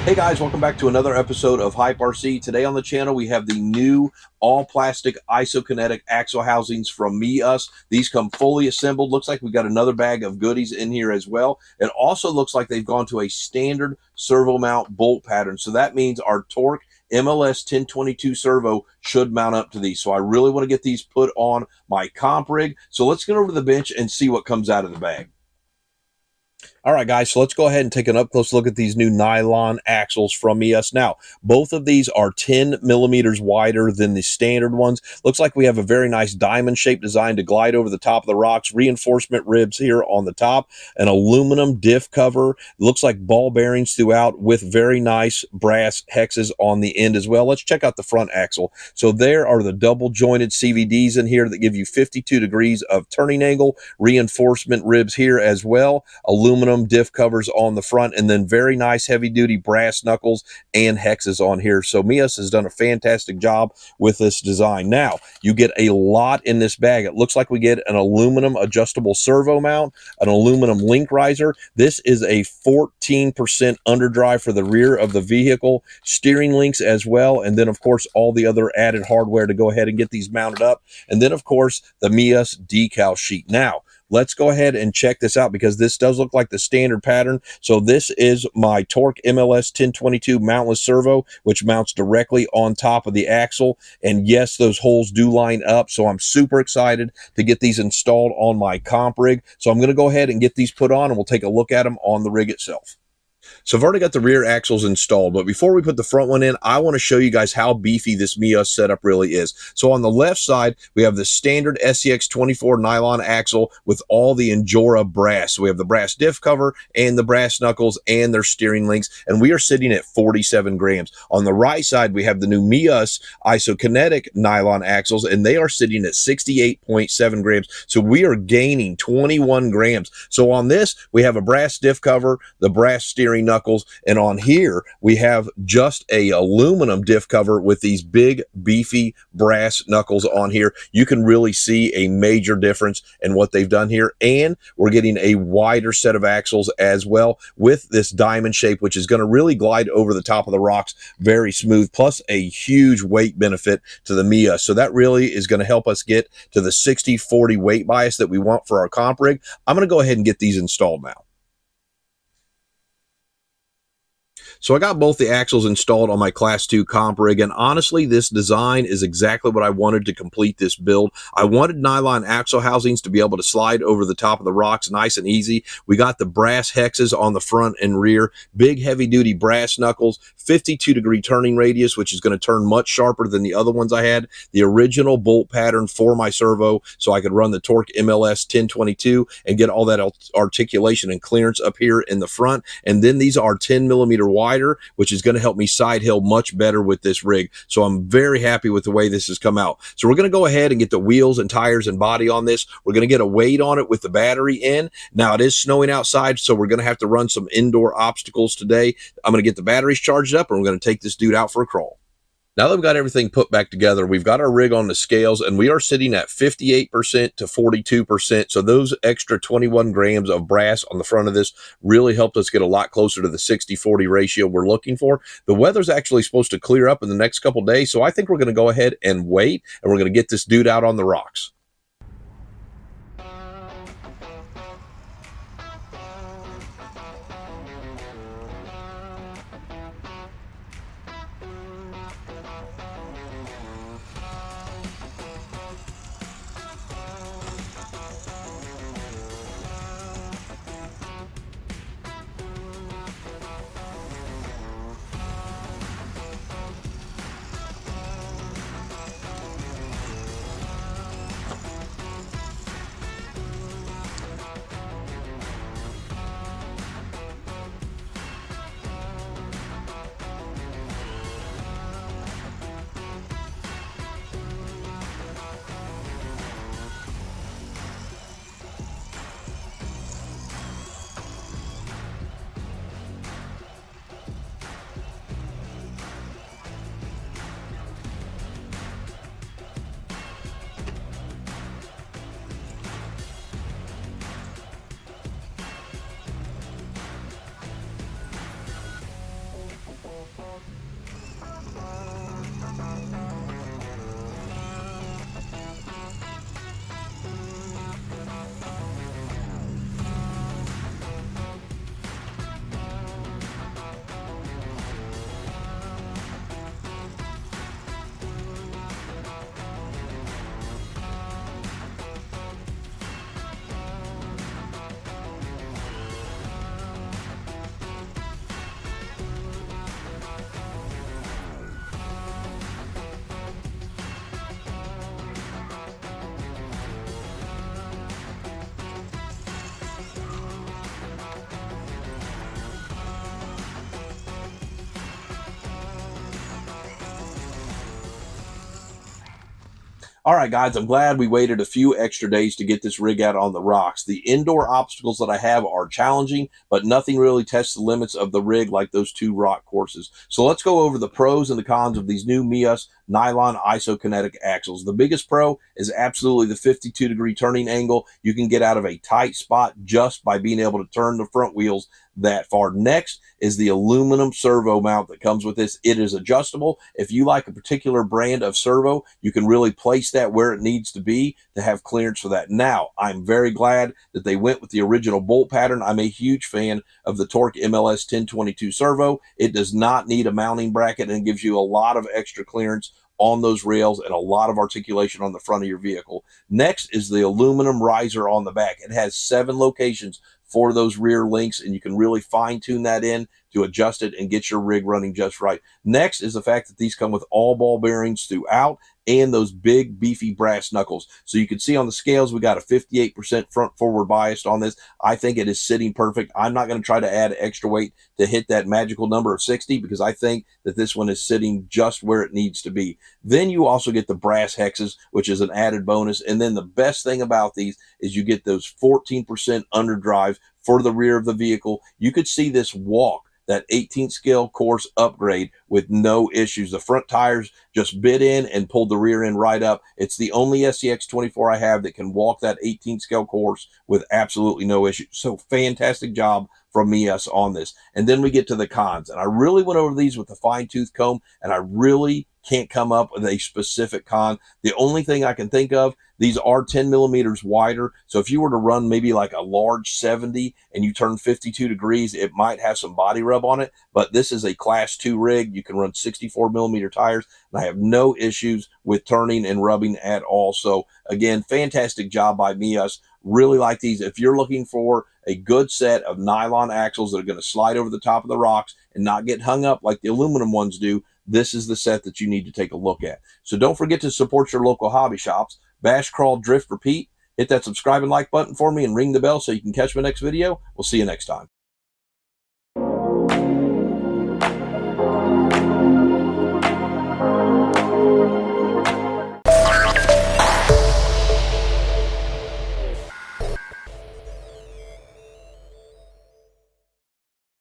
Hey guys, welcome back to another episode of Hype RC. Today on the channel we have the new all-plastic isokinetic axle housings from MEUS. These come fully assembled. Looks like we got another bag of goodies in here as well. It also looks like they've gone to a standard servo mount bolt pattern. So that means our TORQ MLS-1022 servo should mount up to these. So I really want to get these put on my comp rig. So let's get over to the bench and see what comes out of the bag. All right, guys, so let's go ahead and take an up-close look at these new nylon axles from MEUS. Now, both of these are 10 millimeters wider than the standard ones. Looks like we have a very nice diamond-shaped design to glide over the top of the rocks, reinforcement ribs here on the top, an aluminum diff cover. Looks like ball bearings throughout with very nice brass hexes on the end as well. Let's check out the front axle. So there are the double-jointed CVDs in here that give you 52 degrees of turning angle, reinforcement ribs here as well, aluminum diff covers on the front, and then very nice heavy duty brass knuckles and hexes on here. So MEUS has done a fantastic job with this design. Now you get a lot in this bag. It looks like we get an aluminum adjustable servo mount, an aluminum link riser. This is a 14% underdrive for the rear of the vehicle, steering links as well, and then of course all the other added hardware to go ahead and get these mounted up, and then of course the MEUS decal sheet. Now let's go ahead and check this out because this does look like the standard pattern. So this is my TORQ MLS-1022 mountless servo, which mounts directly on top of the axle. And yes, those holes do line up. So I'm super excited to get these installed on my comp rig. So I'm going to go ahead and get these put on and we'll take a look at them on the rig itself. So I've already got the rear axles installed, but before we put the front one in, I want to show you guys how beefy this MEUS setup really is. So on the left side, we have the standard SCX24 nylon axle with all the Injora brass. So we have the brass diff cover and the brass knuckles and their steering links, and we are sitting at 47 grams. On the right side, we have the new MEUS isokinetic nylon axles, and they are sitting at 68.7 grams. So we are gaining 21 grams. So on this, we have a brass diff cover, the brass steering knuckles, and on here we have just a aluminum diff cover with these big beefy brass knuckles on here. You can really see a major difference in what they've done here, and we're getting a wider set of axles as well with this diamond shape, which is going to really glide over the top of the rocks very smooth, plus a huge weight benefit to the MEUS. So that really is going to help us get to the 60-40 weight bias that we want for our comp rig. I'm going to go ahead and get these installed now. So I got both the axles installed on my Class 2 comp rig, and honestly, this design is exactly what I wanted to complete this build. I wanted nylon axle housings to be able to slide over the top of the rocks nice and easy. We got the brass hexes on the front and rear, big heavy-duty brass knuckles, 52-degree turning radius, which is going to turn much sharper than the other ones I had, the original bolt pattern for my servo, so I could run the TORQ MLS-1022 and get all that articulation and clearance up here in the front. And then these are 10 millimeter wider, which is going to help me side hill much better with this rig. So I'm very happy with the way this has come out. So we're going to go ahead and get the wheels and tires and body on this. We're going to get a weight on it with the battery in. Now it is snowing outside, so we're going to have to run some indoor obstacles today. I'm going to get the batteries charged up and we're going to take this dude out for a crawl. Now that we've got everything put back together, we've got our rig on the scales, and we are sitting at 58% to 42%. So those extra 21 grams of brass on the front of this really helped us get a lot closer to the 60-40 ratio we're looking for. The weather's actually supposed to clear up in the next couple days, so I think we're going to go ahead and wait, and we're going to get this dude out on the rocks. All right, guys, I'm glad we waited a few extra days to get this rig out on the rocks. The indoor obstacles that I have are challenging, but nothing really tests the limits of the rig like those two rock courses. So let's go over the pros and the cons of these new MEUS Nylon isokinetic axles. The biggest pro is absolutely the 52-degree turning angle. You can get out of a tight spot just by being able to turn the front wheels that far. Next is the aluminum servo mount that comes with this. It is adjustable. If you like a particular brand of servo, you can really place that where it needs to be to have clearance for that. Now, I'm very glad that they went with the original bolt pattern. I'm a huge fan of the TORQ MLS-1022 servo. It does not need a mounting bracket and gives you a lot of extra clearance on those rails and a lot of articulation on the front of your vehicle. Next is the aluminum riser on the back. It has 7 locations for those rear links, and you can really fine tune that in to adjust it and get your rig running just right. Next is the fact that these come with all ball bearings throughout and those big beefy brass knuckles. So you can see on the scales, we got a 58% front forward biased on this. I think it is sitting perfect. I'm not going to try to add extra weight to hit that magical number of 60 because I think that this one is sitting just where it needs to be. Then you also get the brass hexes, which is an added bonus. And then the best thing about these is you get those 14% underdrive for the rear of the vehicle. You could see this walk that 18th scale course upgrade with no issues. The front tires just bit in and pulled the rear end right up. It's the only SCX24 I have that can walk that 18th scale course with absolutely no issues. So fantastic job from MEUS on this. And then we get to the cons. And I really went over these with a fine-tooth comb, and I really can't come up with a specific con. The only thing I can think of, these are 10 millimeters wider. So if you were to run maybe like a large 70 and you turn 52 degrees, it might have some body rub on it. But this is a class 2 rig. You can run 64 millimeter tires, and I have no issues with turning and rubbing at all. So again, fantastic job by MEUS. Really like these. If you're looking for a good set of nylon axles that are going to slide over the top of the rocks and not get hung up like the aluminum ones do, this is the set that you need to take a look at. So don't forget to support your local hobby shops. Bash, crawl, drift, repeat. Hit that subscribe and like button for me and ring the bell so you can catch my next video. We'll see you next time.